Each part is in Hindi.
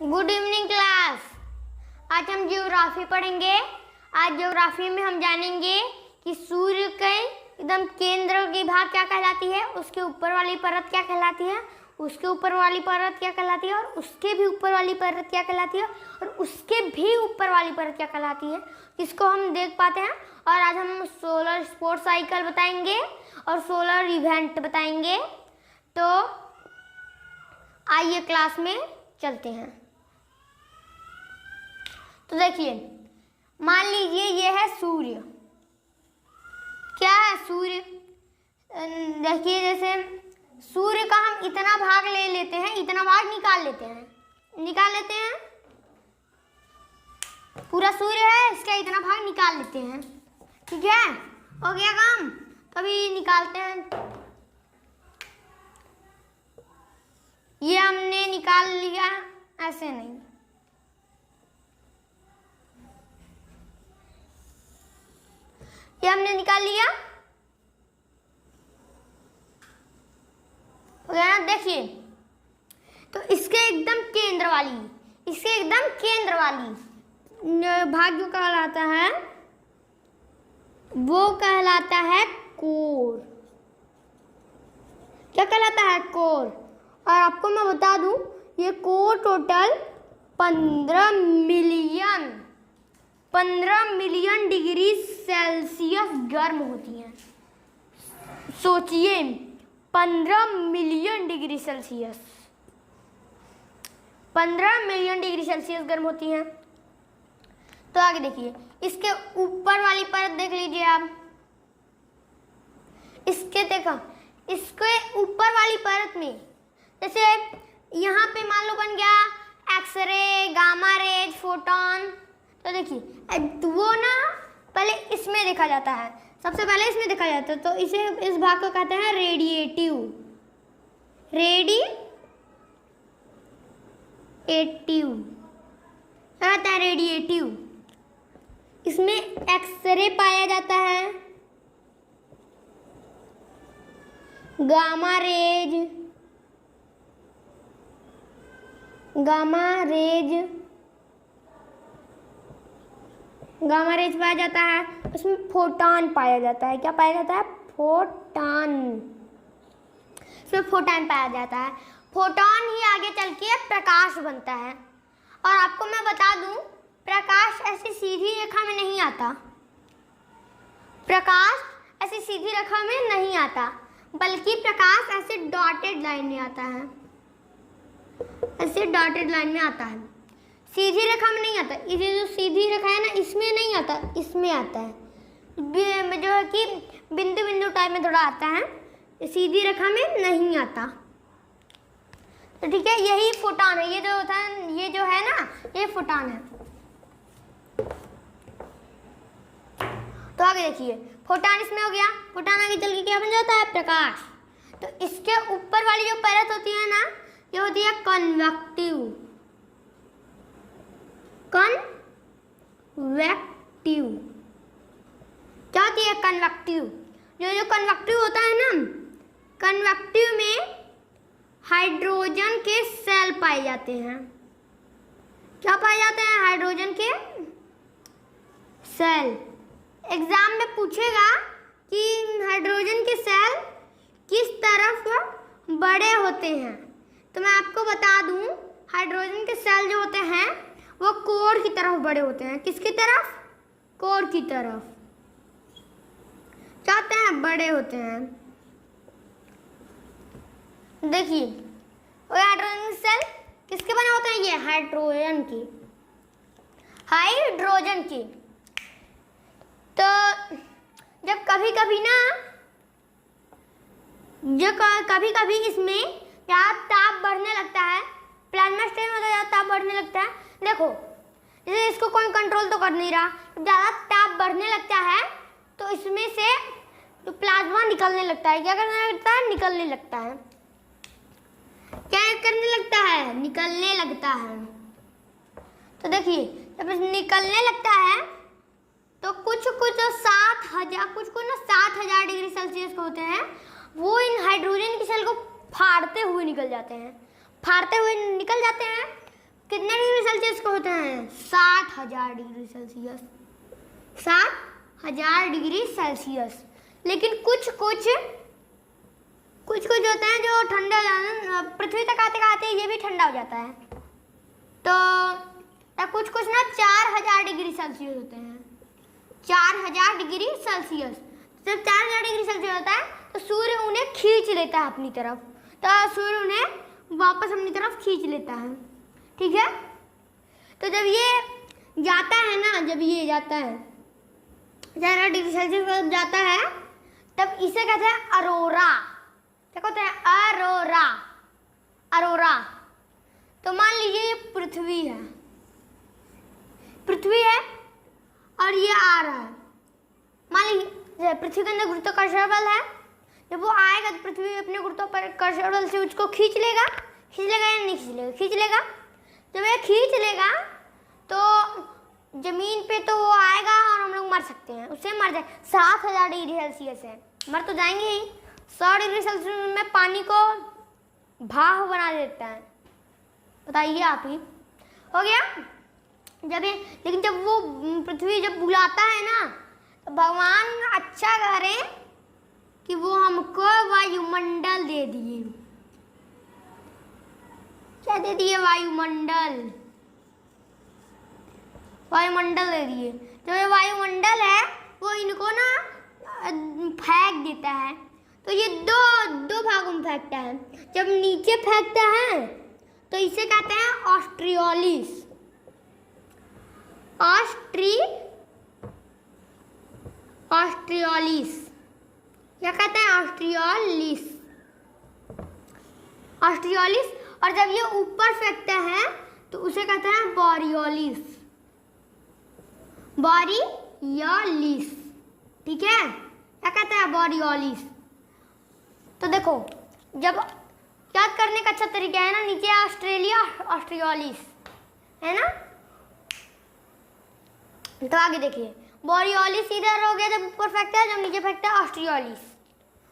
Good evening class. आज हम ज्योग्राफी पढ़ेंगे। आज ज्योग्राफी में हम जानेंगे कि सूर्य के एकदम केंद्र की भाग क्या कहलाती है, उसके ऊपर वाली परत क्या कहलाती है, उसके ऊपर वाली परत क्या कहलाती है, और उसके भी ऊपर वाली परत क्या कहलाती है, और उसके भी ऊपर वाली परत क्या कहलाती है, इसको हम देख पाते हैं। और आज हम सोलर स्पोर्ट्स साइकिल बताएंगे और सोलर इवेंट बताएंगे। तो आइए क्लास में चलते हैं। तो देखिए, मान लीजिए ये है सूर्य। क्या है सूर्य? देखिए, जैसे सूर्य का हम इतना भाग ले लेते हैं, इतना भाग निकाल लेते हैं, पूरा सूर्य है, इसका इतना भाग निकाल लेते हैं। ठीक है, हो गया काम। तभी निकालते हैं। ये हमने निकाल लिया, ऐसे नहीं। ये हमने निकाल लिया, हो गया ना। देखिए, तो इसके एकदम केंद्र वाली भाग जो कहलाता है वो कहलाता है कोर। क्या कहलाता है? कोर। और आपको मैं बता दूं, ये core total 15 million degree Celsius गर्म होती हैं। सोचिए, 15 million degree Celsius, 15 million degree Celsius गर्म होती हैं। तो आगे देखिए, इसके ऊपर वाली परत देख लीजिए आप। इसके ऊपर वाली परत में, जैसे यहाँ पे मान लो बन गया एक्सरे, गामा रेज, फोटोन। तो देखिए, वो ना पहले इसमें देखा जाता है, सबसे पहले इसमें देखा जाता है। तो इस भाग को कहते हैं रेडिएटिव। कहता है रेडिएटिव। इसमें एक्सरे पाया जाता है, गामा रेज पाया जाता है। उसमें फोटॉन पाया जाता है। क्या पाया जाता है? फोटॉन। इसमें फोटॉन पाया जाता है। फोटॉन ही आगे चल के प्रकाश बनता है। और आपको मैं बता दूं, प्रकाश ऐसी सीधी रेखा में नहीं आता, बल्कि प्रकाश ऐसे डॉटेड लाइन में आता है। सीधी रेखा में नहीं आता। ये जो सीधी रेखा है ना, इसमें नहीं आता, इसमें आता है। जो है कि बिंदु बिंदु टाइप में थोड़ा आता है, सीधी रेखा में नहीं आता। तो ठीक है, यही फोटॉन है। ये जो होता है, ये जो है ना, ये फोटॉन है। तो आगे देखिए, फोटॉन इसमें हो गया। फोटॉन आगे चल के क्या बन जाता है? प्रकाश। तो इसके ऊपर वाली जो परत होती है ना, ये होती है कन्वेक्टिव। क्या होती है? कन्वेक्टिव। जो कन्वेक्टिव होता है ना, कन्वेक्टिव में हाइड्रोजन के सेल पाए जाते हैं। क्या पाए जाते हैं? हाइड्रोजन के सेल। एग्जाम में पूछेगा कि हाइड्रोजन के सेल किस तरफ बड़े होते हैं। तो मैं आपको बता दूं, हाइड्रोजन के सेल जो होते हैं वो कोर की तरफ बड़े होते हैं। किसकी तरफ? कोर की तरफ चाहते हैं, बड़े होते हैं। देखिए, हाइड्रोजन सेल किसके बने होते हैं? ये हाइड्रोजन की। तो जब कभी कभी इसमें ज़्यादा ताप बढ़ने लगता है, प्लाज्मा स्टेज में ज़्यादा ताप बढ़ने लगता है। देखो, जैसे इसको कोई कंट्रोल तो कर नहीं रहा, ज़्यादा ताप बढ़ने लगता है तो इसमें से जो प्लाज्मा निकलने लगता है। क्या करने लगता है? निकलने लगता है। क्या करने लगता है? निकलने लगता है। तो देखिए, जब निकलने लगता है तो कुछ 7,000 डिग्री सेल्सियस होते हैं, वो इन हाइड्रोजन की सेल को फाड़ते हुए निकल जाते हैं। कितने डिग्री सेल्सियस को होते हैं? 60,000 डिग्री सेल्सियस, 60,000 डिग्री सेल्सियस। लेकिन कुछ होते हैं जो ठंडा हो जाते हैं, पृथ्वी तक आते आते ये भी ठंडा हो जाता है। तो कुछ ना 4,000 डिग्री सेल्सियस होते हैं, 4,000 डिग्री सेल्सियस। जब 4,000 डिग्री सेल्सियस होता है तो सूर्य उन्हें खींच लेता है अपनी तरफ, तो सूर्य उन्हें वापस अपनी तरफ खींच लेता है, ठीक है। तो जब ये जाता है ना, जब ये जाता है 4,000 डिग्री सेल्सियस जाता है, तब इसे कहते हैं अरोरा। क्या कहते हैं? अरोरा, अरोरा। तो मान लीजिए ये पृथ्वी है, पृथ्वी है और ये आ रहा है। मान लीजिए पृथ्वी के अंदर गुरुत्वाकर्षण बल है, जब वो आएगा तो पृथ्वी अपने गुरुत्वाकर्षण बल से उसको खींच लेगा या नहीं खींच लेगा? खींच लेगा। जब ये खींच लेगा तो जमीन पे तो वो आएगा और हम लोग मर सकते हैं, उससे मर जाए। 7,000 डिग्री सेल्सियस है, मर तो जाएंगे ही। 100 डिग्री सेल्सियस में पानी को भाप बना देता है, बताइए आप ही। हो गया। लेकिन जब वो पृथ्वी जब बुलाता है ना, तो भगवान अच्छा करे कि वो हमको वायुमंडल दे दिए। क्या दे दिए? वायुमंडल, वायुमंडल दे दिए। जो ये वायुमंडल है वो इनको ना फेंक देता है, तो ये दो भागों में फेंकता है। जब नीचे फेंकता है तो इसे कहते हैं ऑस्ट्रियोलिस, ऑस्ट्रियोलिस। क्या कहते हैं? ऑस्ट्रियोलिस, ऑस्ट्रियोलिस। और जब ये ऊपर फेंकता है तो उसे कहते हैं बोरियोलिस, बोरियोलिस, ठीक है। क्या कहते हैं? बोरियोलिस। तो देखो, जब याद करने का अच्छा तरीका है ना, नीचे ऑस्ट्रेलिया, ऑस्ट्रियोलिस है ना, तो आगे देखिए, बोरियोलिस इधर हो गया जब ऊपर फेंकता है, जब नीचे फेंकता है ऑस्ट्रियोलिस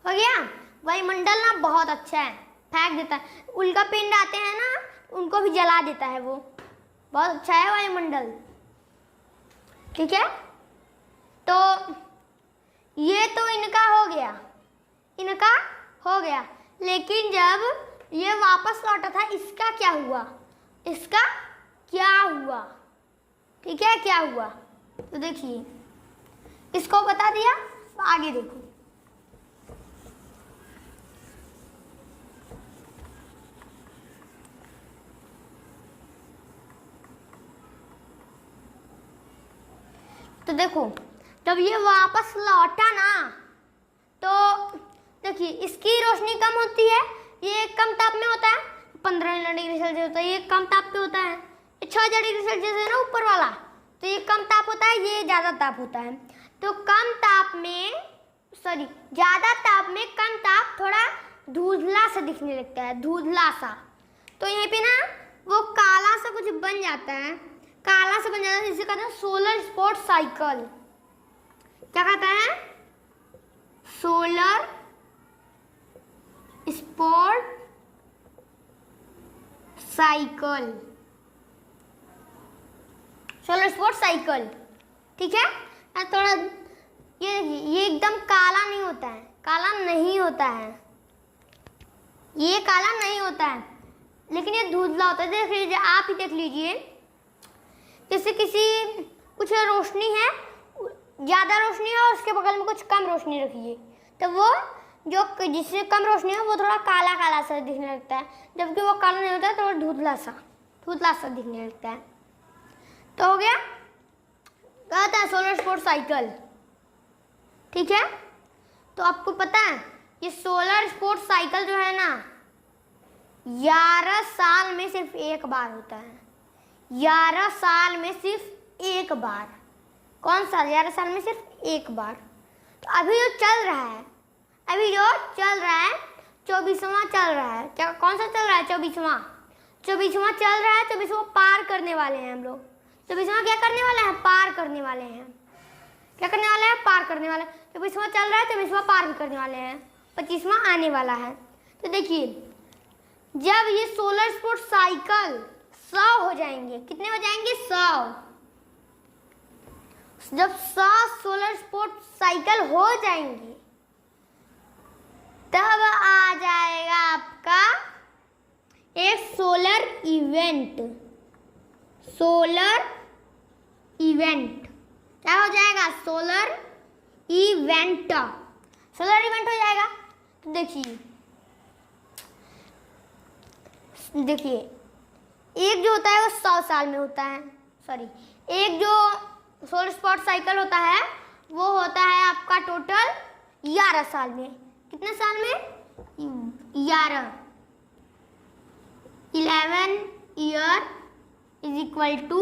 हो गया। वायुमंडल ना बहुत अच्छा है, फेंक देता है। उल्का पिंड आते हैं ना, उनको भी जला देता है, वो बहुत अच्छा है वायुमंडल, ठीक है। तो ये तो इनका हो गया, इनका हो गया। लेकिन जब ये वापस लौटा था, इसका क्या हुआ? इसका क्या हुआ? ठीक है, क्या हुआ? तो देखिए, इसको बता दिया, तो आगे देखो। तो देखो, जब ये वापस लौटा ना, तो देखिए इसकी रोशनी कम होती है, ये कम ताप में होता है, 15 डिग्री सेल्सियस होता है, ये कम ताप पे होता है। ये 6,000 डिग्री सेल्सियस है ना ऊपर वाला, तो ये कम ताप होता है, ये ज़्यादा ताप होता है। तो कम ताप में, सॉरी, ज़्यादा ताप में कम ताप थोड़ा धुंधला सा दिखने लगता है, धुंधला सा। तो यहाँ पे ना वो काला सा कुछ बन जाता है, काला सा बन जाता है, जिसे कहते हैं सोलर स्पॉट साइकिल। क्या कहते हैं? Solar spot cycle, solar spot cycle, ठीक है। थोड़ा ये एकदम काला नहीं होता है, काला नहीं होता है, ये काला नहीं होता है, लेकिन ये धुंधला होता है। देख लीजिए, आप ही देख लीजिए, जैसे कुछ रोशनी है, ज़्यादा रोशनी है और उसके बगल में कुछ कम रोशनी रखिए, तो वो जो जिससे कम रोशनी है वो थोड़ा काला काला सा दिखने लगता है, जबकि वो काला नहीं होता है, तो वो धुंधला सा दिखने लगता है। तो हो गया, कहता है सोलर स्पॉट साइकिल, ठीक है। तो आपको पता है ये सोलर स्पॉट साइकिल जो है ना, 11 साल में सिर्फ एक बार होता है, 11 साल में सिर्फ एक बार। कौन सा? 11 साल में सिर्फ एक बार। तो अभी जो चल रहा है, 24वां चल रहा है। क्या, कौन सा चल रहा है? 24वां चल रहा है। 24वां पार करने वाले हैं हम लोग। 24वां क्या करने वाले हैं? पार करने वाले हैं। क्या करने वाले हैं? पार करने वाले। 24वां चल रहा है, 24वां पार भी करने वाले हैं, 25वां आने वाला है। तो देखिए, जब ये सोलर स्पॉट 100 हो जाएंगे। कितने हो जाएंगे? 100। जब 100 सोलर स्पोर्ट्स साइकिल हो जाएंगे तब आ जाएगा आपका एक सोलर इवेंट। सोलर इवेंट क्या हो जाएगा? Solar event. सोलर इवेंट हो जाएगा। तो देखिए एक जो होता है वो 100 साल में होता है। सॉरी, एक जो सोलर स्पॉट साइकिल होता है वो होता है आपका टोटल 11 साल में। कितने साल में? 11 year is equal to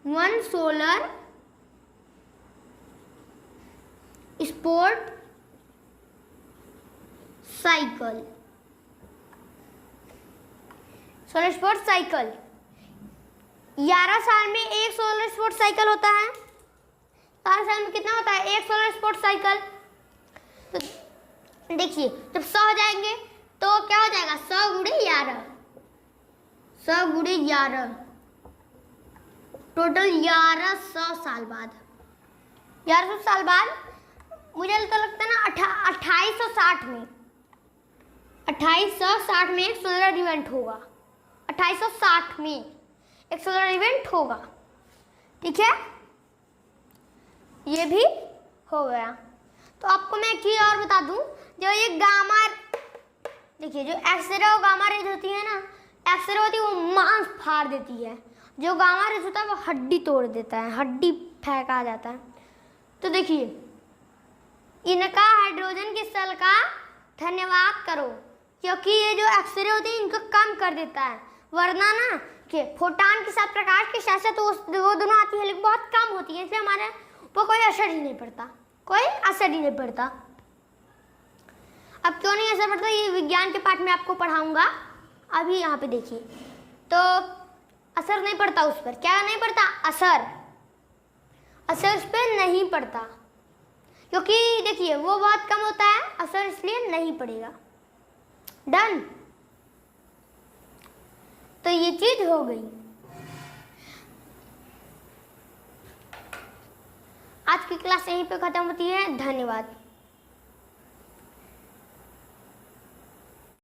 1 solar sport cycle. Solar sport cycle 11 साल में एक सोलर स्पोर्ट साइकिल होता है। 11 साल में कितना होता है? एक सोलर स्पोर्ट साइकिल। तो देखिए जब 100 हो जाएंगे तो क्या हो जाएगा? 100 गुणे 11, 100 गुणे 11, टोटल 1100 साल बाद। 1100 साल बाद मुझे तो लगता है ना 2860 में 2860 में एक सोलर इवेंट होगा। 2860 में एक सोलर इवेंट होगा। ठीक है, ये भी हो गया। तो आपको मैं एक चीज और बता दूं, जो ये गामा, देखिए जो एक्सरे और गामा रेज होती है ना, एक्सरे होती है वो मांस फाड़ देती है, जो गामा रेज होता है वो हड्डी तोड़ देता है, हड्डी फेंका जाता है। तो देखिए इनका हाइड्रोजन की सेल का धन्यवाद करो, क्योंकि ये जो एक्सरे होती है इनको कम कर देता है। वरना ना कि फोटान के साथ प्रकाश के साथ साथ वो दोनों आती है लेकिन बहुत कम होती है, इसलिए हमारे ऊपर कोई असर ही नहीं पड़ता, कोई असर ही नहीं पड़ता। अब क्यों नहीं असर पड़ता ये विज्ञान के पाठ में आपको पढ़ाऊंगा। अभी यहाँ पे देखिए तो असर नहीं पड़ता उस पर। क्या नहीं पड़ता? असर उस पर नहीं पड़ता, क्योंकि देखिए वो बहुत कम होता है, असर इसलिए नहीं पड़ेगा। डन। तो ये चीज हो गई। आज की क्लास यहीं पे खत्म होती है। धन्यवाद।